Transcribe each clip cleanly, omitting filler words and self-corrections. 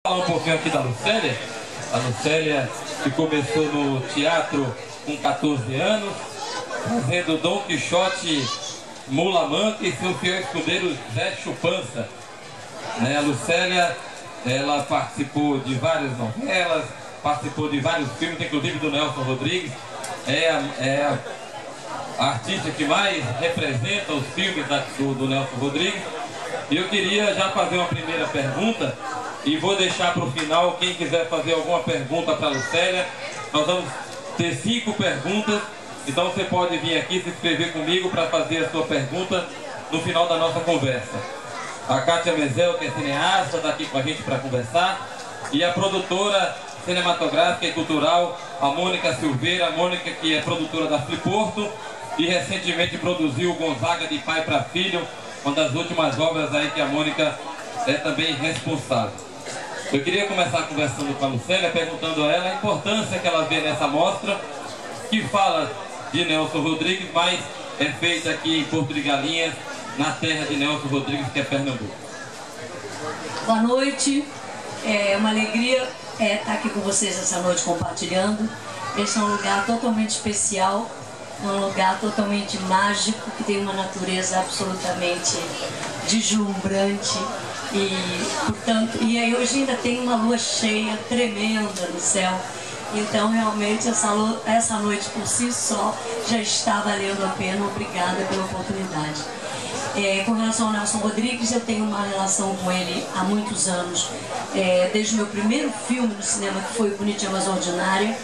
Falar um pouquinho aqui da Lucélia. A Lucélia, que começou no teatro com 14 anos, fazendo Dom Quixote, Mula Manca e seu fiel escudeiro Zé Chupança. A Lucélia, ela participou de várias novelas, participou de vários filmes, inclusive do Nelson Rodrigues. É a artista que mais representa os filmes do Nelson Rodrigues. E eu queria já fazer uma primeira pergunta e vou deixar para o final quem quiser fazer alguma pergunta para a Lucélia. Nós vamos ter 5 perguntas, então você pode vir aqui se inscrever comigo para fazer a sua pergunta no final da nossa conversa. A Kátia Mezel, que é cineasta, está aqui com a gente para conversar, e a produtora cinematográfica e cultural, a Mônica Silveira. A Mônica, que é produtora da Fliporto e recentemente produziu o Gonzaga de Pai para Filho, uma das últimas obras aí que a Mônica é também responsável. Eu queria começar conversando com a Lucélia, perguntando a ela a importância que ela vê nessa mostra, que fala de Nelson Rodrigues, mas é feita aqui em Porto de Galinhas, na terra de Nelson Rodrigues, que é Pernambuco. Boa noite, é uma alegria estar aqui com vocês essa noite compartilhando. Este é um lugar totalmente especial, um lugar totalmente mágico, que tem uma natureza absolutamente deslumbrante. E, portanto, aí hoje ainda tem uma lua cheia tremenda no céu. Então, realmente, essa noite por si só já está valendo a pena. Obrigada pela oportunidade. Com relação ao Nelson Rodrigues, eu tenho uma relação com ele há muitos anos. Desde o meu primeiro filme no cinema, que foi Bonitinha Mas Ordinária.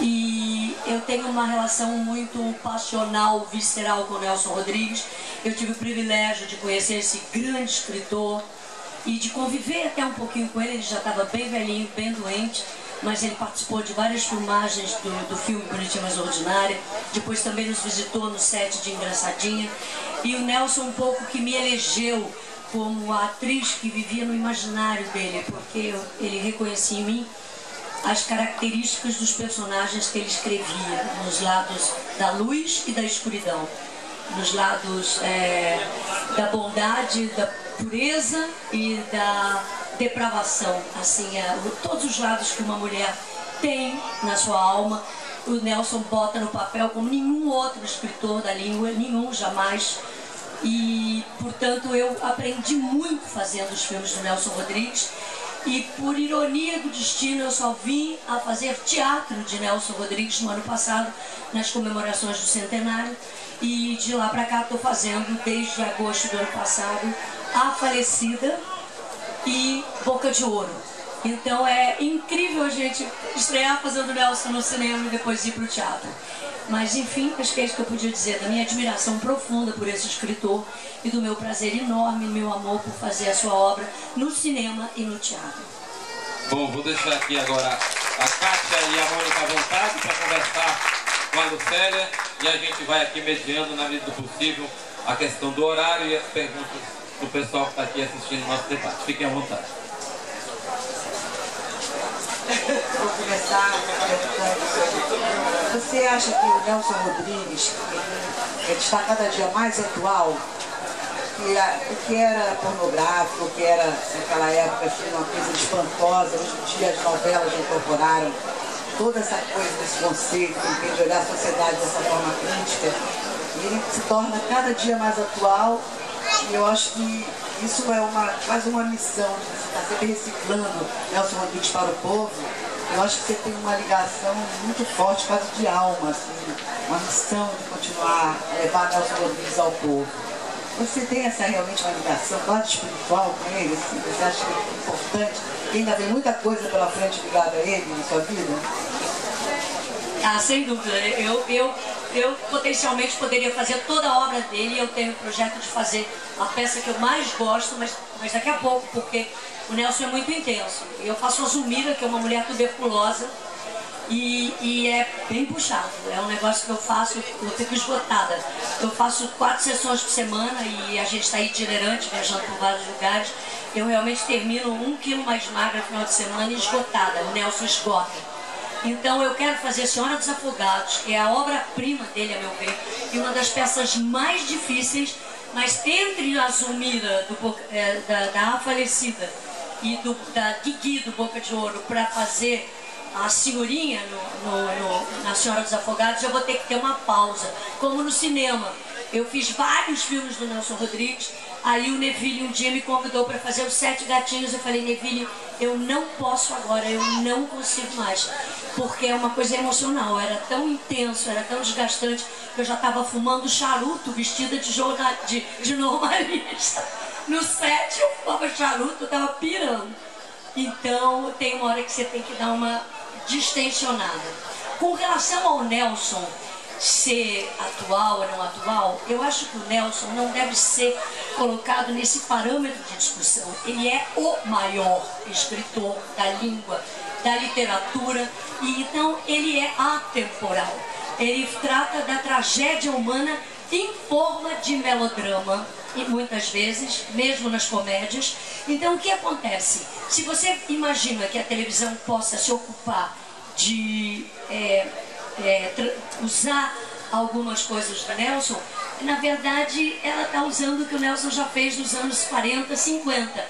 E eu tenho uma relação muito passional, visceral com o Nelson Rodrigues. Eu tive o privilégio de conhecer esse grande escritor e de conviver até um pouquinho com ele. Ele já estava bem velhinho, bem doente, mas ele participou de várias filmagens do filme Bonitinha Mas Ordinária. Depois também nos visitou no set de Engraçadinha. E o Nelson um pouco que me elegeu como a atriz que vivia no imaginário dele, porque ele reconhecia em mim as características dos personagens que ele escrevia, nos lados da luz e da escuridão, nos lados da bondade, da pureza e da depravação, assim, todos os lados que uma mulher tem na sua alma, o Nelson bota no papel como nenhum outro escritor da língua, nenhum, jamais. E, portanto, eu aprendi muito fazendo os filmes do Nelson Rodrigues. E, por ironia do destino, eu só vim a fazer teatro de Nelson Rodrigues no ano passado, nas comemorações do centenário. E de lá para cá estou fazendo, desde agosto do ano passado, A Falecida e Boca de Ouro. Então é incrível a gente estrear fazendo Nelson no cinema e depois ir para o teatro. Mas enfim, acho que é isso que eu podia dizer, da minha admiração profunda por esse escritor e do meu prazer enorme, meu amor por fazer a sua obra no cinema e no teatro. Bom, vou deixar aqui agora a Kátia e a Mônica à vontade para conversar com a Lucélia, e a gente vai aqui mediando, na medida do possível, a questão do horário e as perguntas do pessoal que está aqui assistindo o nosso debate. Fiquem à vontade. Vou começar perguntando: você acha que o Nelson Rodrigues está cada dia mais atual? O que era pornográfico, o que era naquela época assim, uma coisa espantosa, hoje em dia as novelas incorporaram toda essa coisa desse conceito, de olhar a sociedade dessa forma crítica, e ele se torna cada dia mais atual. E eu acho que isso é quase uma missão, de você estar sempre reciclando Nelson Rodrigues para o povo. Eu acho que você tem uma ligação muito forte, quase de alma, assim, uma missão de continuar a levar Nelson Rodrigues ao povo. Você tem realmente uma ligação quase espiritual com ele? Assim, você acha que é importante? Que ainda tem muita coisa pela frente ligada a ele na sua vida? Ah, sem dúvida. Eu potencialmente poderia fazer toda a obra dele. Eu tenho o projeto de fazer a peça que eu mais gosto, mas daqui a pouco, porque o Nelson é muito intenso. Eu faço a Zumira, que é uma mulher tuberculosa, e é bem puxado. É um negócio que eu faço, eu fico esgotada. Eu faço 4 sessões por semana e a gente está itinerante, viajando por vários lugares. Eu realmente termino 1 quilo mais magra no final de semana e esgotada. O Nelson esgota. Então eu quero fazer Senhora dos Afogados, que é a obra-prima dele, a meu ver, e uma das peças mais difíceis, mas entre a Zumira da A Falecida e da Guigui do Boca de Ouro para fazer a senhorinha na Senhora dos Afogados, eu vou ter que ter uma pausa, como no cinema. Eu fiz vários filmes do Nelson Rodrigues, aí o Neville um dia me convidou para fazer os 7 Gatinhos. Eu falei, Neville, eu não posso agora, eu não consigo mais, porque é uma coisa emocional, era tão intenso, era tão desgastante, que eu já estava fumando charuto vestida de normalista. No 7 eu fumava charuto, eu estava pirando. Então tem uma hora que você tem que dar uma distensionada. Com relação ao Nelson ser atual ou não atual, eu acho que o Nelson não deve ser colocado nesse parâmetro de discussão. Ele é o maior escritor da língua, da literatura, e então ele é atemporal. Ele trata da tragédia humana em forma de melodrama, e muitas vezes, mesmo nas comédias. Então o que acontece? Se você imagina que a televisão possa se ocupar de usar algumas coisas do Nelson, na verdade ela está usando o que o Nelson já fez nos anos 40, 50.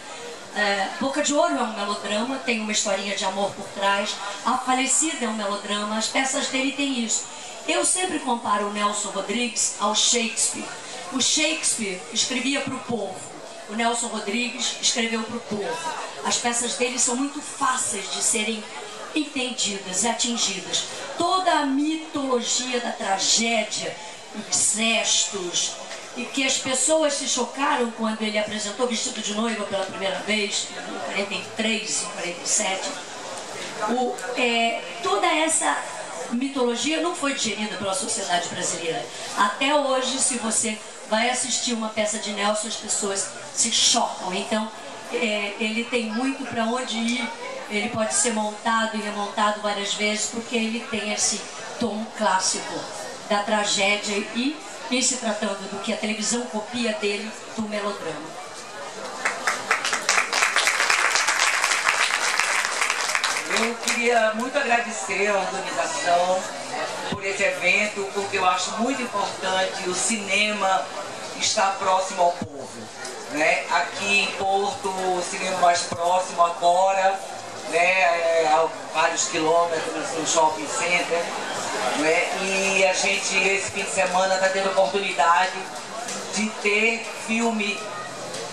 Boca de Ouro é um melodrama, tem uma historinha de amor por trás. A Falecida é um melodrama, as peças dele têm isso. Eu sempre comparo o Nelson Rodrigues ao Shakespeare. O Shakespeare escrevia para o povo, o Nelson Rodrigues escreveu para o povo. As peças dele são muito fáceis de serem entendidas, atingidas. Toda a mitologia da tragédia, incestos, e que as pessoas se chocaram quando ele apresentou Vestido de Noiva pela primeira vez, em 43, em 47. Toda essa mitologia não foi digerida pela sociedade brasileira. Até hoje, se você vai assistir uma peça de Nelson, as pessoas se chocam. Então, ele tem muito para onde ir. Ele pode ser montado e remontado várias vezes, porque ele tem esse tom clássico da tragédia e, em se tratando do que a televisão copia dele, do melodrama. Eu queria muito agradecer a organização por esse evento, porque eu acho muito importante o cinema estar próximo ao povo, né? Aqui em Porto, o cinema mais próximo agora, né? A vários quilômetros no shopping center, né? E a gente, esse fim de semana, está tendo a oportunidade de ter filme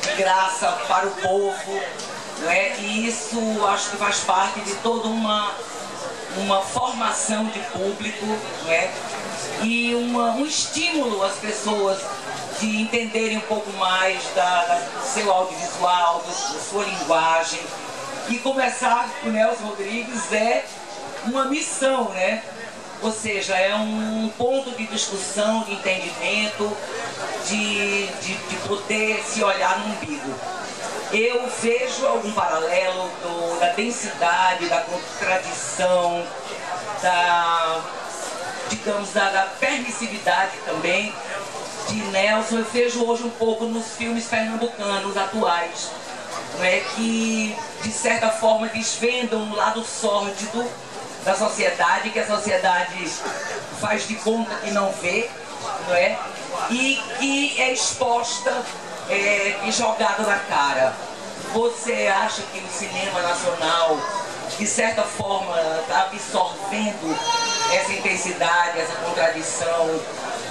de graça para o povo, né? E isso acho que faz parte de toda uma formação de público, né? E um estímulo às pessoas de entenderem um pouco mais do seu audiovisual, da sua linguagem. E conversar com o Nelson Rodrigues é uma missão, né? Ou seja, é um ponto de discussão, de entendimento, de poder se olhar no umbigo. Eu vejo algum paralelo da densidade, da contradição, digamos, da permissividade também de Nelson. Eu vejo hoje um pouco nos filmes pernambucanos atuais, né, que de certa forma desvendam um lado sórdido da sociedade, que a sociedade faz de conta que não vê, não é? E que é exposta e jogada na cara. Você acha que o cinema nacional, de certa forma, está absorvendo essa intensidade, essa contradição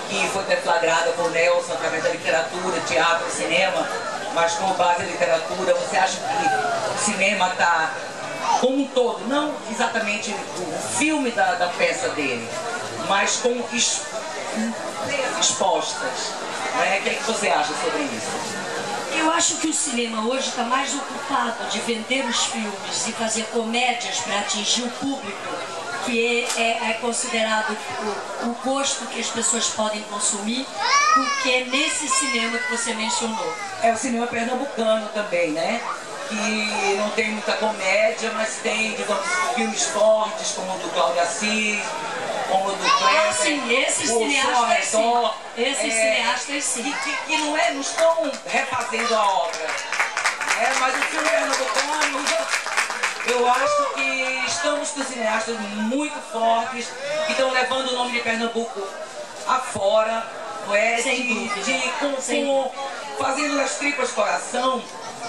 que foi deflagrada por Nelson através da literatura, teatro, cinema, mas com base em literatura? Você acha que o cinema está, como um todo, não exatamente o filme da peça dele, mas como expostas, né? O que é que você acha sobre isso? Eu acho que o cinema hoje está mais ocupado de vender os filmes e fazer comédias para atingir o público, que é considerado o gosto que as pessoas podem consumir, porque nesse cinema que você mencionou. É o cinema pernambucano também, né? Que não tem muita comédia, mas tem, digamos, filmes fortes, como o do Cláudio Assis, como o do Kleber. Ah, sim, esses cineastas sim. Esses cineastas sim. Que não estão refazendo a obra. Mas o filme pernambucano, eu acho que estamos com cineastas muito fortes, que estão levando o nome de Pernambuco afora, não é? Sem dúvida. Fazendo as tripas coração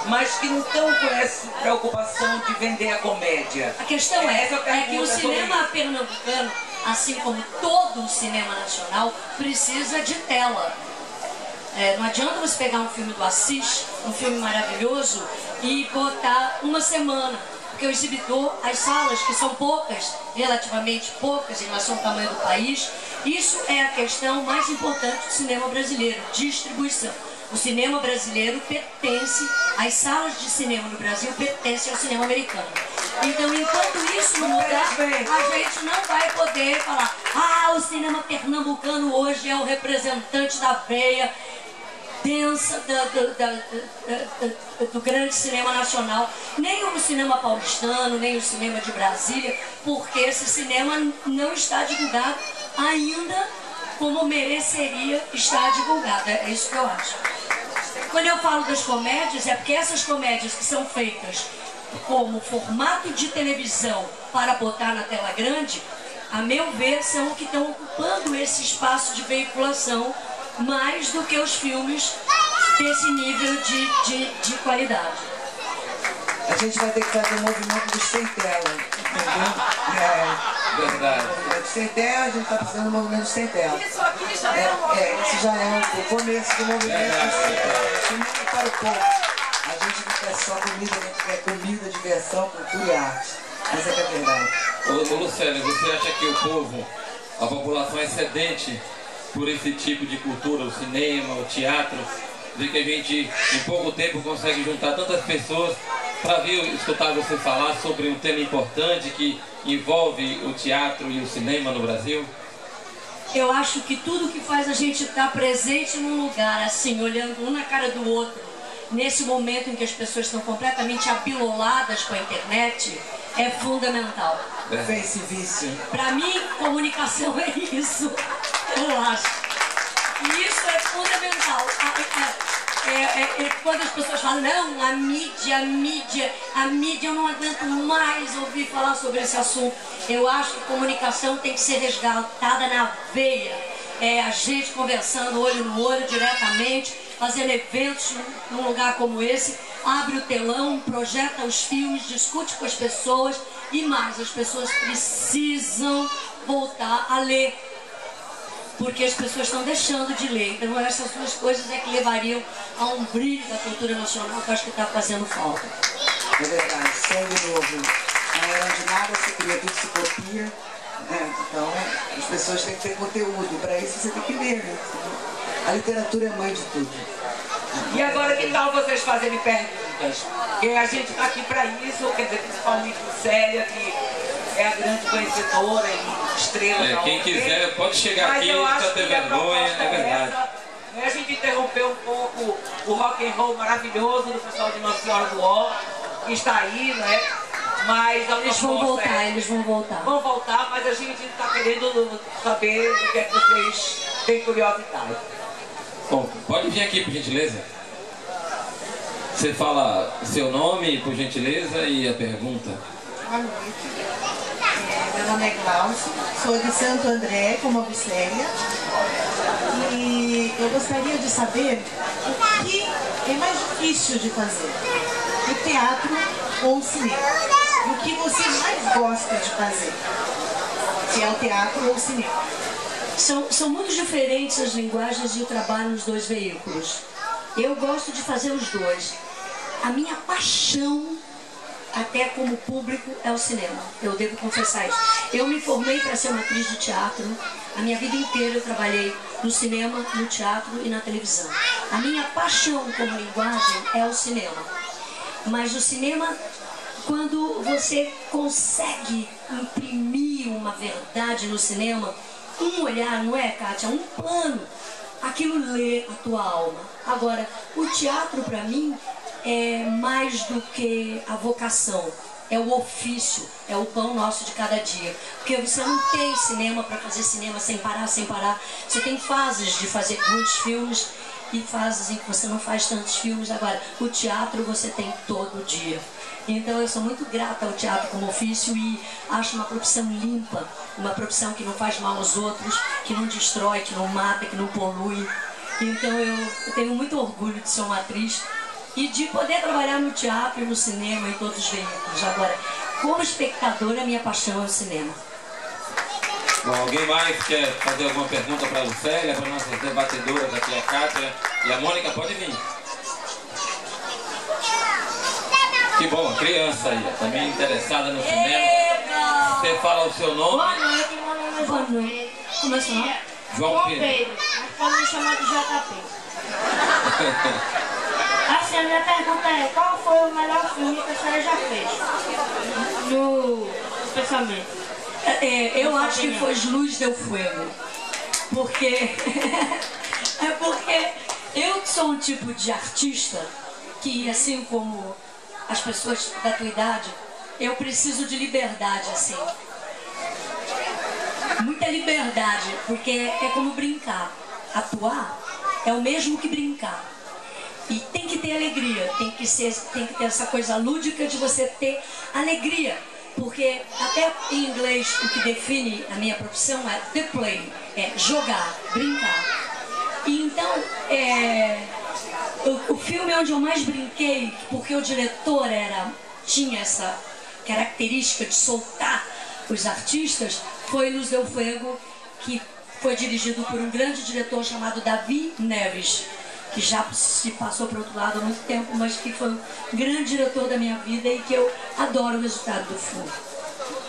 mas que não estão com essa preocupação de vender a comédia. A questão é que o cinema pernambucano, assim como todo o cinema nacional, precisa de tela. Não adianta você pegar um filme do Assis, um filme maravilhoso, e botar uma semana. Porque o exibidor, as salas, que são poucas, relativamente poucas em relação ao tamanho do país, isso é a questão mais importante do cinema brasileiro, distribuição. O cinema brasileiro pertence, as salas de cinema no Brasil pertencem ao cinema americano. Então, enquanto isso não mudar, a gente não vai poder falar: ah, o cinema pernambucano hoje é o representante da veia densa do grande cinema nacional, nem o cinema paulistano, nem o cinema de Brasília, porque esse cinema não está divulgado ainda como mereceria estar divulgado. É isso que eu acho. Quando eu falo das comédias, é porque essas comédias que são feitas como formato de televisão para botar na tela grande, a meu ver, são o que estão ocupando esse espaço de veiculação mais do que os filmes desse nível de qualidade. A gente vai ter que fazer um movimento dos sem tela, entendeu? Verdade. Sem tela, a gente está precisando do movimento sem tela. Isso aqui já é um movimento. Isso já é o começo do movimento sem tela. Comida para o povo. A gente não quer só comida, a gente quer comida, diversão, cultura e arte. Essa é que é a verdade. Ô Lucélio, você acha que o povo, a população é sedente por esse tipo de cultura, o cinema, o teatro, de que a gente em pouco tempo consegue juntar tantas pessoas para vir escutar você falar sobre um tema importante que envolve o teatro e o cinema no Brasil? Eu acho que tudo que faz a gente estar presente num lugar, assim, olhando um na cara do outro, nesse momento em que as pessoas estão completamente abiloladas com a internet, é fundamental. Face vício. Para mim, comunicação é isso. Eu acho. E isso é fundamental. Quando as pessoas falam, não, a mídia, eu não aguento mais ouvir falar sobre esse assunto. Eu acho que comunicação tem que ser resgatada na veia. A gente conversando olho no olho, diretamente, fazendo eventos num lugar como esse, abre o telão, projeta os filmes, discute com as pessoas e mais, as pessoas precisam voltar a ler. Porque as pessoas estão deixando de ler. Então essas duas coisas é que levariam a um brilho da cultura nacional que eu acho que está fazendo falta. É verdade, sangue novo. Na era onde nada se cria, tudo se copia. Então as pessoas têm que ter conteúdo. E para isso você tem que ler. Né? A literatura é mãe de tudo. E agora que tal vocês fazerem perguntas? Porque a gente está aqui para isso, quer dizer, principalmente Célia, que é a grande conhecedora e estrela. Quem quiser pode chegar aqui, não precisa ter vergonha, é verdade. A gente interrompeu um pouco o rock and roll maravilhoso do pessoal de Nossa Senhora do Ó, que está aí, né? Mas a eles vão voltar, eles vão voltar. Vão voltar, mas a gente está querendo saber o que é que vocês têm curiosidade. Bom, pode vir aqui, por gentileza. Você fala seu nome, por gentileza, e a pergunta. Boa noite. Meu nome é Glaucio, sou de Santo André, como a Vicélia. E eu gostaria de saber o que é mais difícil de fazer, o teatro ou o cinema? E o que você mais gosta de fazer, se é o teatro ou o cinema? São muito diferentes as linguagens de trabalho nos dois veículos. Eu gosto de fazer os dois. A minha paixão, até como público, é o cinema. Eu devo confessar isso. Eu me formei para ser uma atriz de teatro. A minha vida inteira eu trabalhei no cinema, no teatro e na televisão. A minha paixão como linguagem é o cinema. Mas o cinema, quando você consegue imprimir uma verdade no cinema, um olhar, não é, Kátia? Um plano. Aquilo lê a tua alma. Agora, o teatro, para mim, é mais do que a vocação. É o ofício, é o pão nosso de cada dia. Porque você não tem cinema para fazer cinema sem parar, sem parar. Você tem fases de fazer muitos filmes e fases em que você não faz tantos filmes. Agora, o teatro você tem todo dia. Então eu sou muito grata ao teatro como ofício e acho uma profissão limpa, uma profissão que não faz mal aos outros, que não destrói, que não mata, que não polui. Então eu tenho muito orgulho de ser uma atriz e de poder trabalhar no teatro e no cinema, em todos os veículos. Agora, como espectadora, a minha paixão é o cinema. Bom, alguém mais quer fazer alguma pergunta para a Lucélia, para nossas debatedoras aqui, a Kátia e a Mônica? Pode vir. Que bom, a criança aí, também interessada no cinema. Você fala o seu nome? Boa noite, meu nome é João Pedro. Como é seu nome? João Pedro. Mas pode me chamar de JP. Assim, a minha pergunta é, qual foi o melhor filme que a senhora já fez? No pensamento. Eu acho que foi Luz del Fuego. Porque eu sou um tipo de artista que, assim como as pessoas da tua idade, eu preciso de liberdade, assim. Muita liberdade, porque é como brincar. Atuar é o mesmo que brincar. E tem que ter alegria, tem que ter essa coisa lúdica de você ter alegria. Porque até em inglês o que define a minha profissão é the play, é jogar, brincar. E então, o filme onde eu mais brinquei, porque o diretor tinha essa característica de soltar os artistas, foi Luz del Fuego, que foi dirigido por um grande diretor chamado Davi Neves, que já se passou para o outro lado há muito tempo, mas que foi um grande diretor da minha vida e que eu adoro o resultado do filme.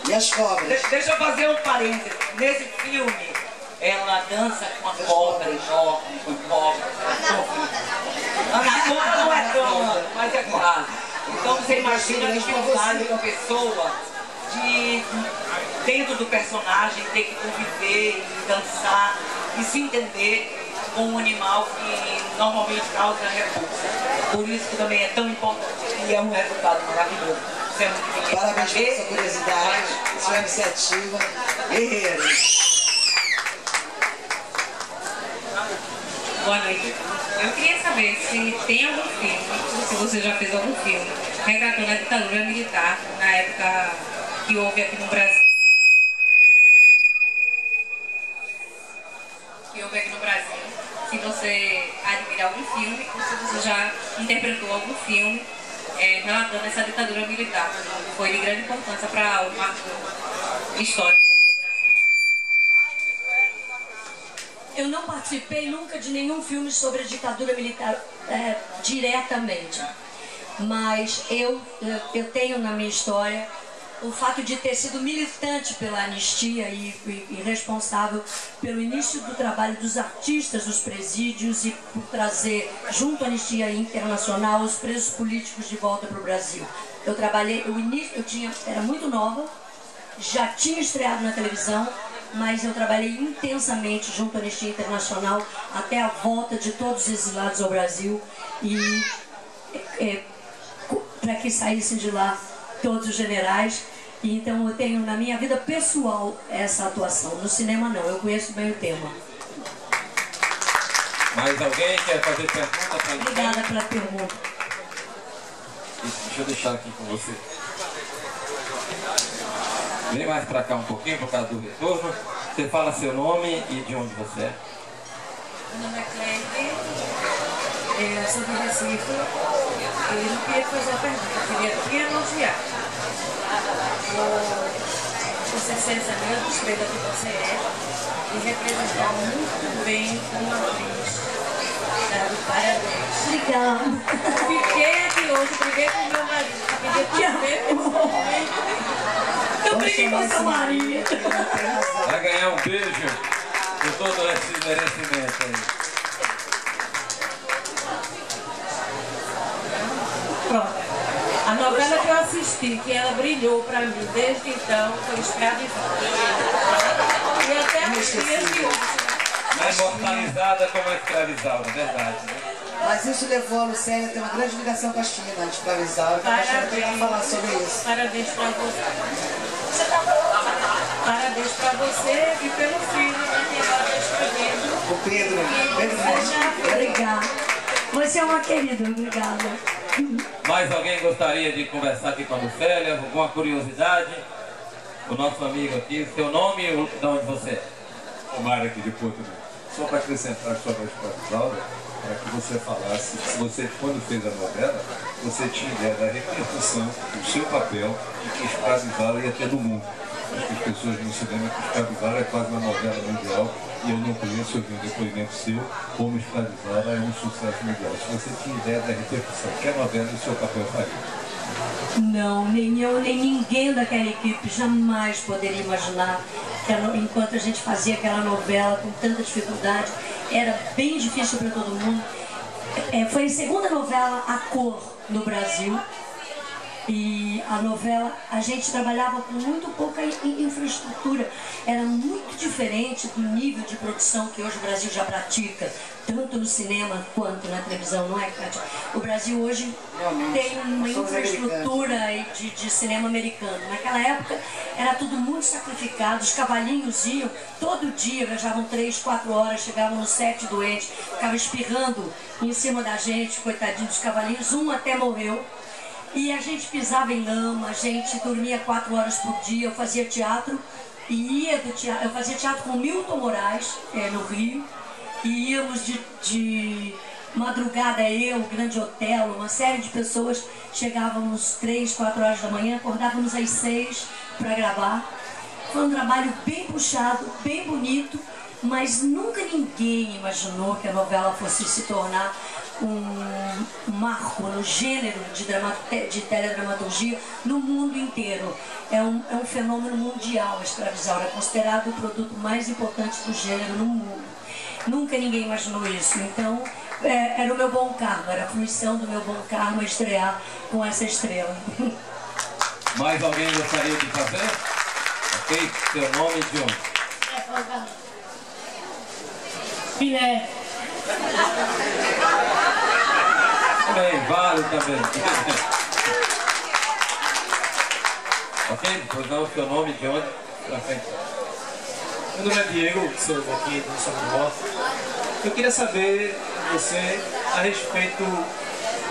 E as cobras? Deixa eu fazer um parênteses. Nesse filme, ela dança com uma cobra enorme, com cobra. A cobra não é tão, mas é quase. Então você imagina a dificuldade de uma pessoa de, dentro do personagem, ter que conviver e dançar e se entender com um animal que normalmente causa repulsa. Por isso que também é tão importante e é um resultado maravilhoso. Parabéns pela sua curiosidade, sua iniciativa. Guerreiro. Boa noite. Eu queria saber se tem algum filme, se você já fez algum filme, retratando a ditadura militar na época que houve aqui no Brasil. Se você admira algum filme, ou se você já interpretou algum filme relatando essa ditadura militar. Foi de grande importância para o marco histórico. Eu não participei nunca de nenhum filme sobre a ditadura militar diretamente, mas eu tenho na minha história o fato de ter sido militante pela anistia e responsável pelo início do trabalho dos artistas dos presídios e por trazer, junto à Anistia Internacional, os presos políticos de volta para o Brasil. Eu trabalhei, era muito nova, já tinha estreado na televisão, mas eu trabalhei intensamente junto à Anistia Internacional até a volta de todos os exilados ao Brasil e para que saíssem de lá todos os generais. E então eu tenho na minha vida pessoal essa atuação. No cinema não, eu conheço bem o tema. Mais alguém quer fazer pergunta para a Obrigada pela pergunta. Deixa eu deixar aqui com você. Vem mais para cá um pouquinho por causa do retorno. Você fala seu nome e de onde você é. Meu nome é Cleide, eu sou de Recife e não queria fazer a pergunta, eu queria elogiar. Você ser essa grande estrela que você é e representar muito bem como atriz. Sabe? Parabéns. Obrigada. Fiquei aqui hoje, briguei com o meu marido, pedir para ver pessoalmente. Eu briguei com a sua Maria. Vai ganhar um beijo por todo esse merecimento aí. Pronto. A novela que eu assisti, que ela brilhou para mim desde então, foi Escravidão. E até os dias de hoje. É imortalizada como a escravizaura, verdade, né? Mas isso levou a Lucélia a ter uma grande ligação com a China, a escravizaura. Eu acho que tem falar sobre isso. Parabéns para você. Parabéns para você e pelo filho que ela está escrevendo. O Pedro. Obrigada. Você é uma querida, obrigada. Mais alguém gostaria de conversar aqui com a Lucélia? Alguma curiosidade? O nosso amigo aqui, seu nome e de onde você é? Omar aqui de Porto. só para acrescentar sobre a Escravizaura, para que você falasse, se você, quando fez a novela, você tinha ideia da repercussão, do seu papel e que Escravizaura ia ter no mundo. Acho que as pessoas no cinema que Escravizaura é quase uma novela mundial e eu não conheço, eu vi um depoimento seu, como Escravizaura é um sucesso mundial. Se você tinha ideia da repercussão, que a novela e o seu papel faria? Não, nem eu, nem ninguém daquela equipe jamais poderia imaginar que enquanto a gente fazia aquela novela com tanta dificuldade, era bem difícil para todo mundo. Foi a segunda novela a cor no Brasil. E a novela, a gente trabalhava com muito pouca infraestrutura. Era muito diferente do nível de produção que hoje o Brasil já pratica, tanto no cinema quanto na televisão, não é, Kátia? O Brasil hoje tem uma infraestrutura de cinema americano. Naquela época era tudo muito sacrificado, os cavalinhos iam todo dia, viajavam 3, 4 horas, chegavam no set doente, ficavam espirrando em cima da gente, coitadinho dos cavalinhos, um até morreu. E a gente pisava em lama, a gente dormia 4 horas por dia, eu fazia teatro e ia do teatro, eu fazia teatro com Milton Moraes, no Rio, e íamos de madrugada, eu, o Grande Otelo, uma série de pessoas, chegávamos 3, 4 horas da manhã, acordávamos às 6 para gravar. Foi um trabalho bem puxado, bem bonito, mas nunca ninguém imaginou que a novela fosse se tornar um marco no gênero de teledramaturgia no mundo inteiro. É um fenômeno mundial. A Escravizaura é considerado o produto mais importante do gênero no mundo. Nunca ninguém imaginou isso. Então, era o meu bom karma, era a fruição do meu bom karma estrear com essa estrela. Mais alguém gostaria de fazer? Ok, seu nome de onde? Filé. Também, vale também. Ok? Vou dar o seu nome de onde? Pra frente. Meu nome é Diego, sou daqui do São Paulo. Eu queria saber de você a respeito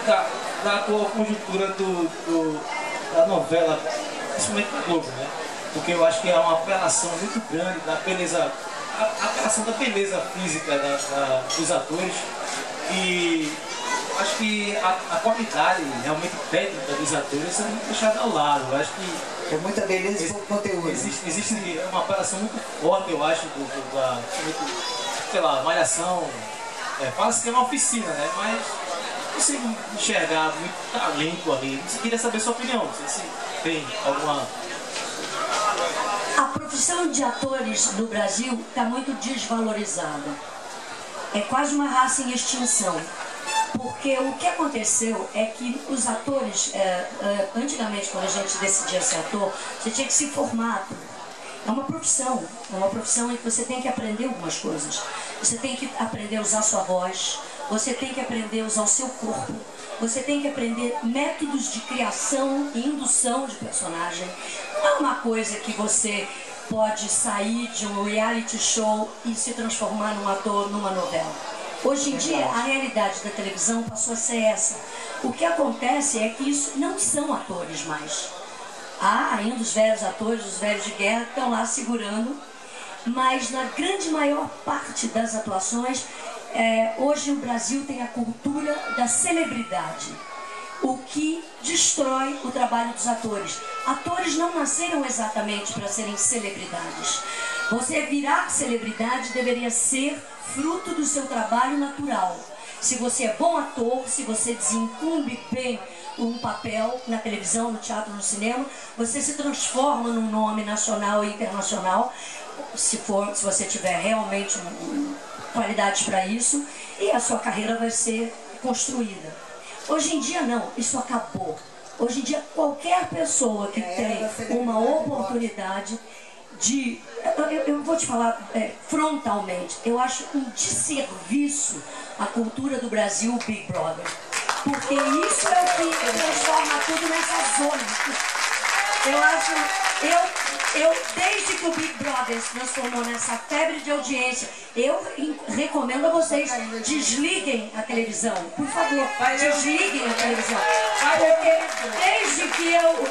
da atual conjuntura da novela, principalmente do Globo, né? Porque eu acho que é uma apelação muito grande da beleza, a apelação da beleza física dos atores, e acho que a qualidade realmente técnica dos atores é muito deixada ao lado. Eu acho que é muita beleza e pouco conteúdo. Existe uma apelação muito forte, eu acho, sei lá, Malhação. Fala-se que é uma oficina, né? Mas não consigo enxergar muito talento ali. Eu queria saber a sua opinião, não sei se tem alguma... A profissão de atores no Brasil está muito desvalorizada. É quase uma raça em extinção. Porque o que aconteceu é que os atores, antigamente quando a gente decidia ser ator, você tinha que se formar. É uma profissão em que você tem que aprender algumas coisas. Você tem que aprender a usar sua voz, você tem que aprender a usar o seu corpo, você tem que aprender métodos de criação e indução de personagem. Não é uma coisa que você pode sair de um reality show e se transformar num ator numa novela. Hoje em dia, a realidade da televisão passou a ser essa. O que acontece é que isso não são atores mais. Há ainda os velhos atores, os velhos de guerra, que estão lá segurando, mas na grande maior parte das atuações, hoje o Brasil tem a cultura da celebridade, o que destrói o trabalho dos atores. Atores não nasceram exatamente para serem celebridades. Você virar celebridade deveria ser fruto do seu trabalho natural. Se você é bom ator, se você desencumbe bem um papel na televisão, no teatro, no cinema, você se transforma num nome nacional e internacional, se você tiver realmente qualidades para isso, e a sua carreira vai ser construída. Hoje em dia não, isso acabou. Hoje em dia qualquer pessoa que tem uma oportunidade de... Eu vou te falar frontalmente, eu acho um desserviço à cultura do Brasil, o Big Brother. Porque isso é o que transforma tudo nessa zona. Eu desde que o Big Brother se transformou nessa febre de audiência, eu recomendo a vocês, desliguem a televisão. Por favor, desliguem a televisão. Porque desde que eu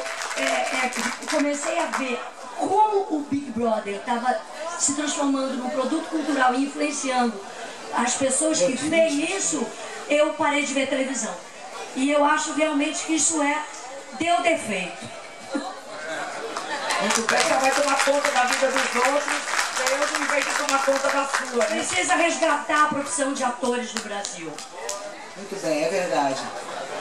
comecei a ver como o Big Brother estava se transformando num produto cultural e influenciando as pessoas que veem isso, eu parei de ver televisão. E eu acho realmente que isso deu defeito. Muito bem, você vai tomar conta da vida dos outros, Deus em vez de tomar conta da sua, né? Precisa resgatar a profissão de atores no Brasil. Muito bem, é verdade.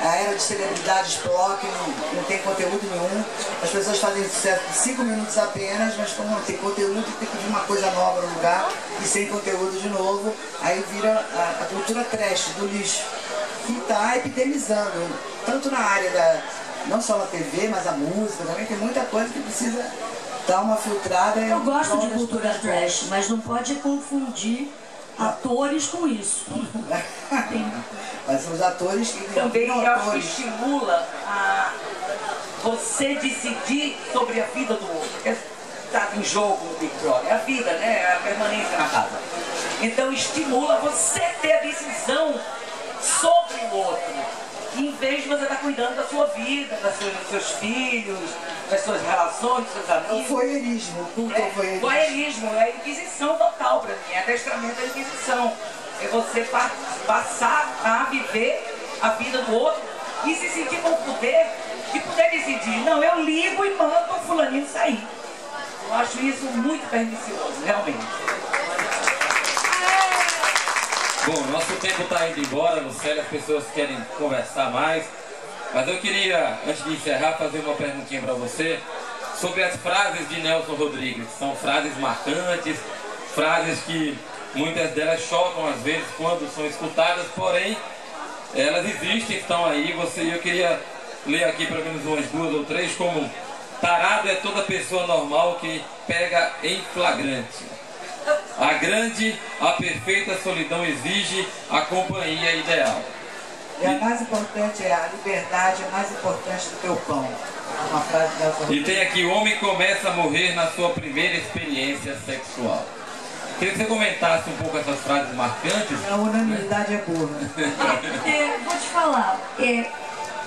A era de celebridades explode, não tem conteúdo nenhum. As pessoas fazem sucesso por 5 minutos apenas, mas como não tem conteúdo, tem que vir uma coisa nova no lugar e sem conteúdo de novo, aí vira a cultura trash, do lixo, que está epidemizando, tanto na área não só na TV, mas a música também, tem muita coisa que precisa dar uma filtrada. Eu gosto de cultura trash, mas não pode confundir atores com isso. Mas os atores que também eu acho que estimula a você decidir sobre a vida do outro. Está em jogo no Big Brother, é a vida, né? É a permanência na casa. Então estimula você ter a decisão sobre o outro. Em vez de você estar cuidando da sua vida, dos seus filhos, das suas relações, dos seus amigos. O voyeurismo, o culto ao voyeurismo. Voyeurismo, é a inquisição total para mim, é adestramento da inquisição. É você passar a viver a vida do outro e se sentir com o poder de poder decidir. Não, eu ligo e mando o fulaninho sair. Eu acho isso muito pernicioso, realmente. Bom, nosso tempo está indo embora, Lucélia, as pessoas querem conversar mais, mas eu queria, antes de encerrar, fazer uma perguntinha para você sobre as frases de Nelson Rodrigues. São frases marcantes, frases que muitas delas chocam às vezes quando são escutadas, porém elas existem, estão aí. Eu queria ler aqui pelo menos umas 2 ou 3, como: tarado é toda pessoa normal que pega em flagrante. A grande, a perfeita solidão exige a companhia ideal. E a mais importante é a liberdade, é mais importante do que o pão. Uma frase dessa. E tem aqui: o homem começa a morrer na sua primeira experiência sexual. Queria que você comentasse um pouco essas frases marcantes. A unanimidade é boa. Vou te falar,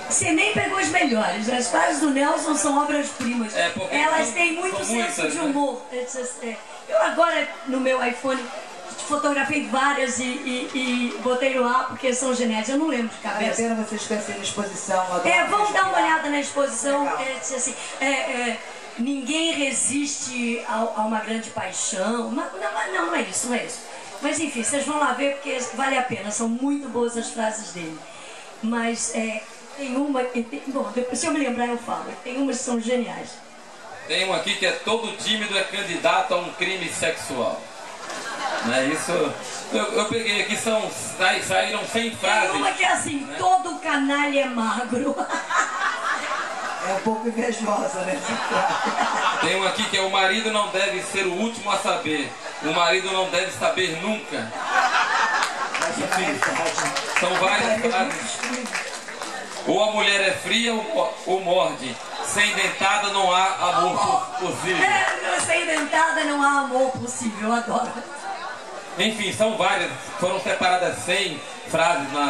você nem pegou as melhores. As frases do Nelson são obras-primas. Elas têm muito senso de humor. Eu agora, no meu iPhone, fotografei várias e botei no ar porque são genéricas. Eu não lembro de cabeça. Vale a pena vocês conhecerem a exposição. Vamos dar uma olhada na exposição. Ninguém resiste a uma grande paixão. Não é isso, não é isso. Mas enfim, vocês vão lá ver porque vale a pena. São muito boas as frases dele. Mas tem uma... Bom, depois, se eu me lembrar eu falo. Tem umas que são geniais. Tem um aqui que é: todo tímido é candidato a um crime sexual. Não é isso? Eu peguei aqui, saíram 100 frases. Tem uma que é assim: né? Todo canalha é magro. É um pouco invejosa, né? Tem um aqui que é: o marido não deve ser o último a saber. O marido não deve saber nunca. Enfim, são várias frases. Ou a mulher é fria ou morde. Sem dentada não há amor possível. Sem dentada não há amor possível, eu adoro. Enfim, são várias. Foram separadas 100 frases na